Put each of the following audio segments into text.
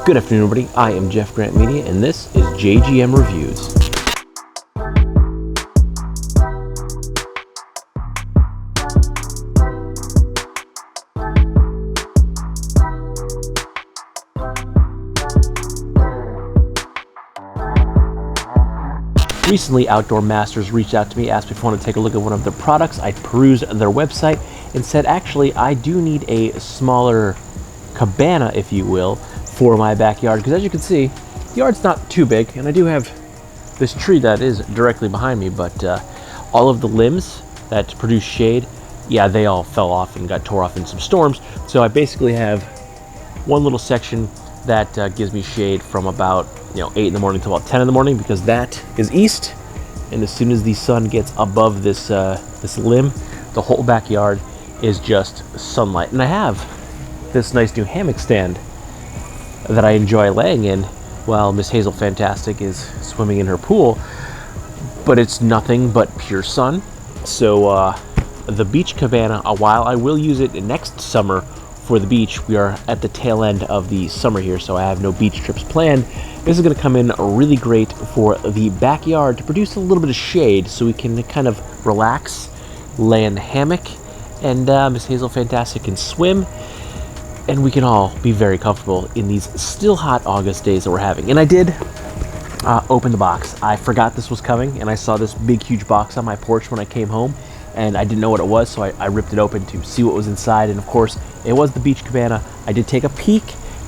Good afternoon, everybody. I am Jeff Grant Media, and this is JGM Reviews. Recently, Outdoor Masters reached out to me, asked me if I wanted to take a look at one of their products. I perused their website and said, actually, I do need a smaller cabana, if you will, for my backyard. Because as you can see, the yard's not too big, and I do have this tree that is directly behind me, but all of the limbs that produce shade, yeah, they all fell off and got tore off in some storms. So I basically have one little section that gives me shade from about 8 in the morning to about 10 in the morning, because that is east, and as soon as the sun gets above this this limb, the whole backyard is just sunlight. And I have this nice new hammock stand that I enjoy laying in while Miss Hazel Fantastic is swimming in her pool, but it's nothing but pure sun. So the beach cabana, while I will use it next summer for the beach, we are at the tail end of the summer here, so I have no beach trips planned. This is going to come in really great for the backyard to produce a little bit of shade so we can kind of relax, lay in the hammock, and Miss Hazel Fantastic can swim, and we can all be very comfortable in these still hot August days that we're having. And I did open the box. I forgot this was coming, and I saw this big, huge box on my porch when I came home, and I didn't know what it was, so I ripped it open to see what was inside, and of course, it was the beach cabana. I did take a peek,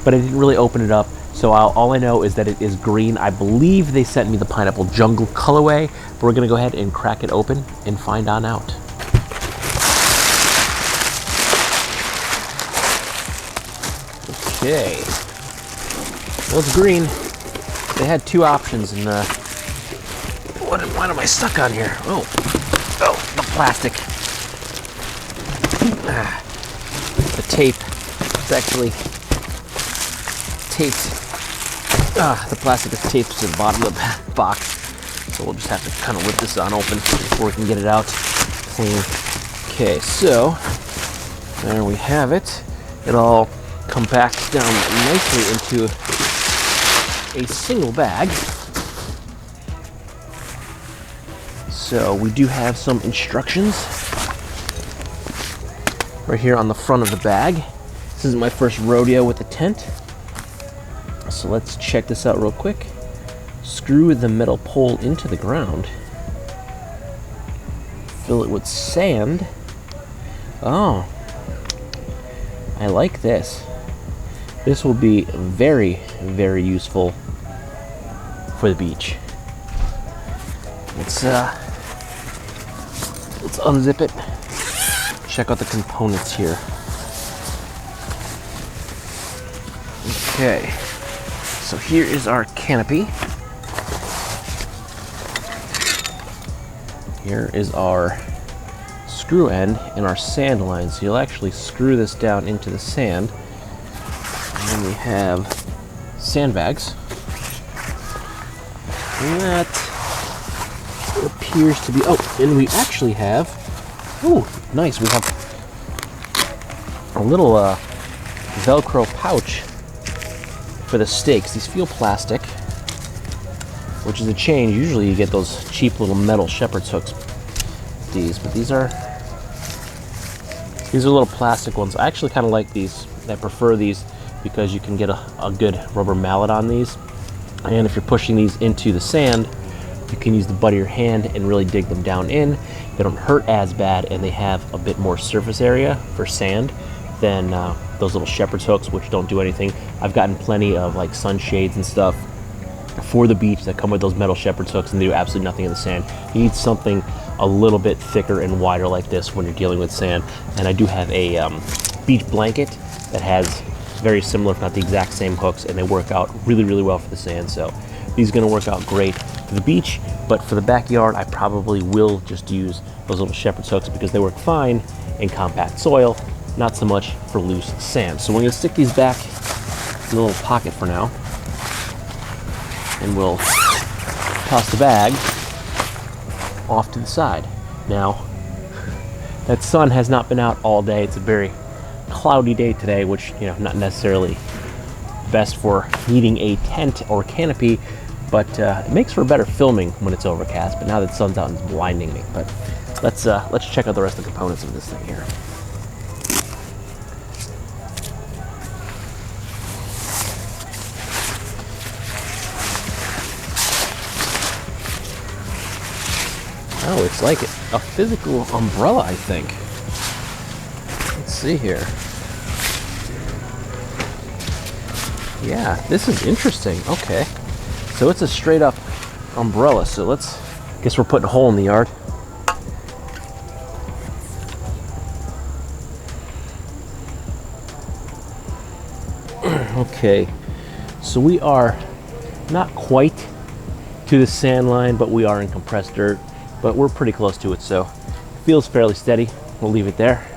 but I didn't really open it up, so all I know is that it is green. I believe they sent me the pineapple jungle colorway, but we're gonna go ahead and crack it open and find on out. Okay, well, it's green. They had two options, and what am I stuck on here? Oh, the plastic. The tape. It's actually taped. The plastic is taped to the bottom of the box, so we'll just have to kind of rip this on open before we can get it out clean. Okay, so there we have it. It all compacts down nicely into a single bag. So we do have some instructions right here on the front of the bag. This is my first rodeo with the tent, so let's check this out real quick. Screw the metal pole into the ground, fill it with sand. Oh, I like this. This will be very, very useful for the beach. Let's unzip it. Check out the components here. Okay, so here is our canopy. Here is our screw end and our sand line. So you'll actually screw this down into the sand. And then we have sandbags. And that appears to be, and we actually have, nice, we have a little Velcro pouch for the stakes. These feel plastic, which is a change. Usually you get those cheap little metal shepherd's hooks, but these are little plastic ones. I actually kind of like these. I prefer these because you can get a good rubber mallet on these, and if you're pushing these into the sand, you can use the butt of your hand and really dig them down in. They don't hurt as bad, and they have a bit more surface area for sand than those little shepherd's hooks, which don't do anything. I've gotten plenty of like sunshades and stuff for the beach that come with those metal shepherd's hooks, and they do absolutely nothing in the sand. You need something a little bit thicker and wider like this when you're dealing with sand. And I do have a beach blanket that has very similar, if not the exact same hooks, and they work out really, really well for the sand. So these are gonna work out great for the beach, but for the backyard, I probably will just use those little shepherd's hooks because they work fine in compact soil, not so much for loose sand. So we're gonna stick these back in a little pocket for now, and we'll toss the bag off to the side. Now, that sun has not been out all day. It's a very cloudy day today, which, not necessarily best for needing a tent or canopy, but it makes for better filming when it's overcast. But now that the sun's out, it's blinding me. But let's check out the rest of the components of this thing here. Oh, it's like a physical umbrella, I think. Let's see here. Yeah, this is interesting. Okay. So it's a straight up umbrella. So guess we're putting a hole in the yard. Okay. So we are not quite to the sand line, but we are in compressed dirt. But we're pretty close to it, so it feels fairly steady. We'll leave it there.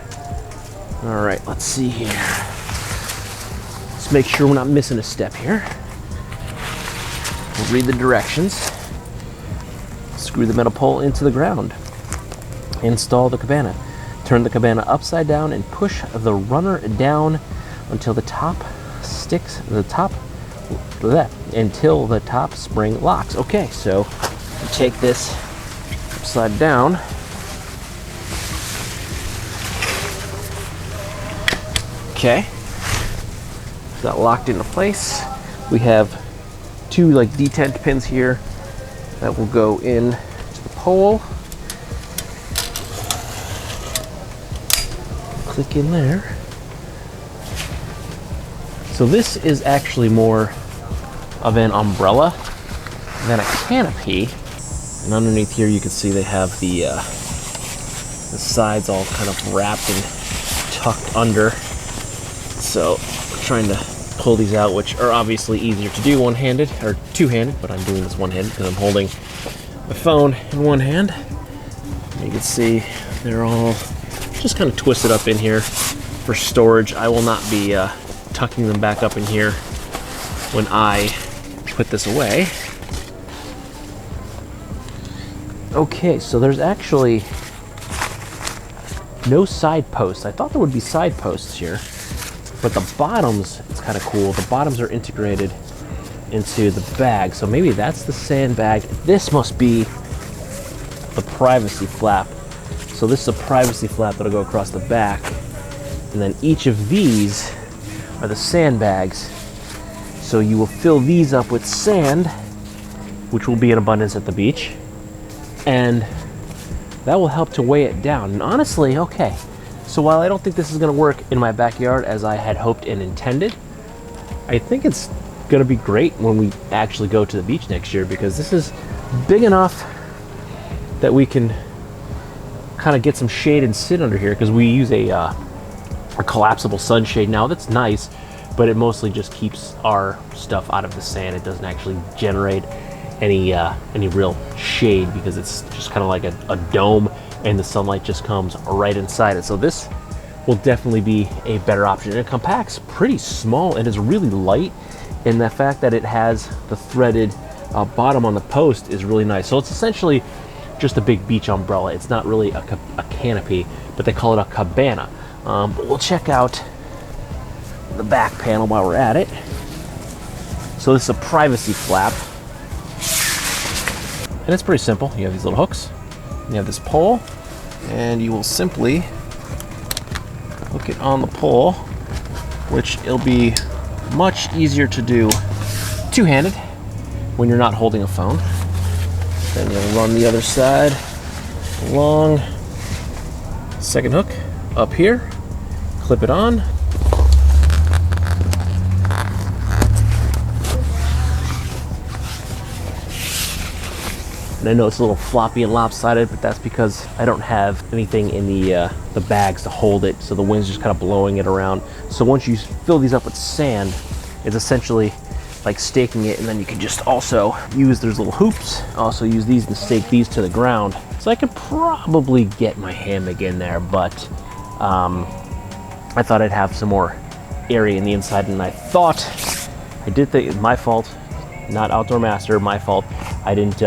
All right, let's see here. Let's make sure we're not missing a step here. We'll read the directions. Screw the metal pole into the ground. Install the cabana. Turn the cabana upside down and push the runner down until the top spring locks. Okay, so we take this upside down. Okay, got locked into place. We have two like detent pins here that will go in to the pole. Click in there. So this is actually more of an umbrella than a canopy. And underneath here you can see they have the sides all kind of wrapped and tucked under. So I'm trying to pull these out, which are obviously easier to do one-handed or two-handed, but I'm doing this one-handed because I'm holding my phone in one hand. And you can see they're all just kind of twisted up in here for storage. I will not be tucking them back up in here when I put this away. Okay, so there's actually no side posts. I thought there would be side posts here, but the bottoms, it's kind of cool. The bottoms are integrated into the bag, so maybe that's the sandbag. This must be the privacy flap. So this is a privacy flap that'll go across the back, and then each of these are the sandbags. So you will fill these up with sand, which will be in abundance at the beach, and that will help to weigh it down. And honestly, okay, so while I don't think this is going to work in my backyard as I had hoped and intended, I think it's going to be great when we actually go to the beach next year, because this is big enough that we can kind of get some shade and sit under here, because we use a collapsible sunshade now. That's nice, but it mostly just keeps our stuff out of the sand. It doesn't actually generate any real shade, because it's just kind of like a dome, and the sunlight just comes right inside it. So this will definitely be a better option. And it compacts pretty small and is really light, and the fact that it has the threaded bottom on the post is really nice. So it's essentially just a big beach umbrella. It's not really a canopy, but they call it a cabana. But we'll check out the back panel while we're at it. So this is a privacy flap, and it's pretty simple. You have these little hooks, you have this pole, and you will simply hook it on the pole, which it'll be much easier to do two-handed when you're not holding a phone. Then you'll run the other side along, second hook up here, clip it on. And I know it's a little floppy and lopsided, but that's because I don't have anything in the bags to hold it, so the wind's just kind of blowing it around. So once you fill these up with sand, it's essentially like staking it, and then you can just also use, there's little hoops, also use these to stake these to the ground. So I could probably get my hammock in there, but I thought I'd have some more area in the inside, and I did think, my fault, not Outdoor Master, my fault. I didn't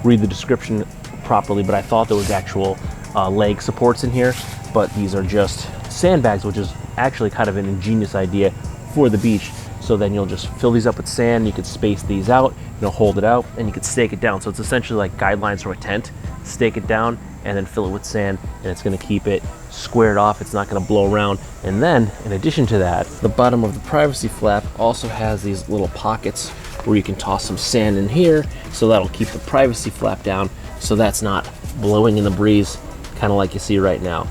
read the description properly, but I thought there was actual leg supports in here, but these are just sandbags, which is actually kind of an ingenious idea for the beach. So then you'll just fill these up with sand. You could space these out, hold it out, and you could stake it down. So it's essentially like guidelines from a tent. Stake it down and then fill it with sand, and it's gonna keep it squared off. It's not gonna blow around. And then, in addition to that, the bottom of the privacy flap also has these little pockets where you can toss some sand in here, so that'll keep the privacy flap down, so that's not blowing in the breeze, kind of like you see right now.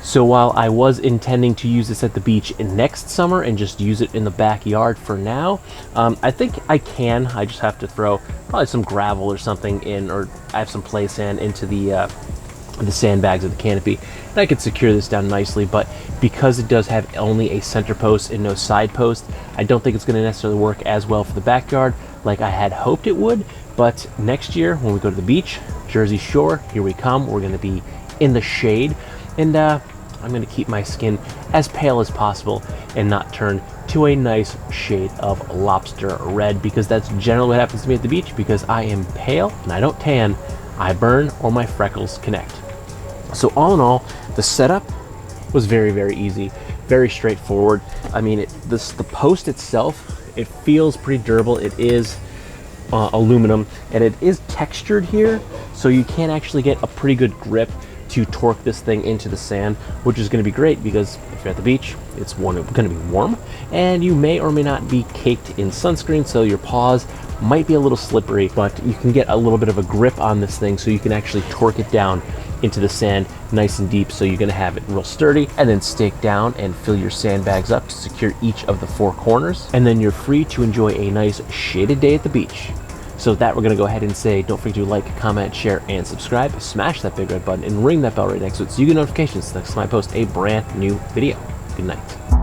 So while I was intending to use this at the beach next summer and just use it in the backyard for now, I think I can. I just have to throw probably some gravel or something in, or I have some play sand into the sandbags of the canopy, and I could secure this down nicely. But because it does have only a center post and no side post, I don't think it's going to necessarily work as well for the backyard like I had hoped it would. But next year when we go to the beach, Jersey Shore, here we come. We're going to be in the shade, and I'm going to keep my skin as pale as possible and not turn to a nice shade of lobster red, because that's generally what happens to me at the beach. Because I am pale and I don't tan, I burn or my freckles connect. So all in all, the setup was very, very easy, very straightforward. I mean, the post itself, it feels pretty durable. It is aluminum, and it is textured here, so you can actually get a pretty good grip to torque this thing into the sand, which is going to be great because if you're at the beach, it's going to be warm, and you may or may not be caked in sunscreen, so your paws might be a little slippery, but you can get a little bit of a grip on this thing, so you can actually torque it down into the sand nice and deep. So you're going to have it real sturdy, and then stake down and fill your sandbags up to secure each of the 4 corners, and then you're free to enjoy a nice shaded day at the beach. So with that, we're going to go ahead and say, don't forget to like, comment, share, and subscribe. Smash that big red button and ring that bell right next to it so you get notifications next time I post a brand new video. Good night.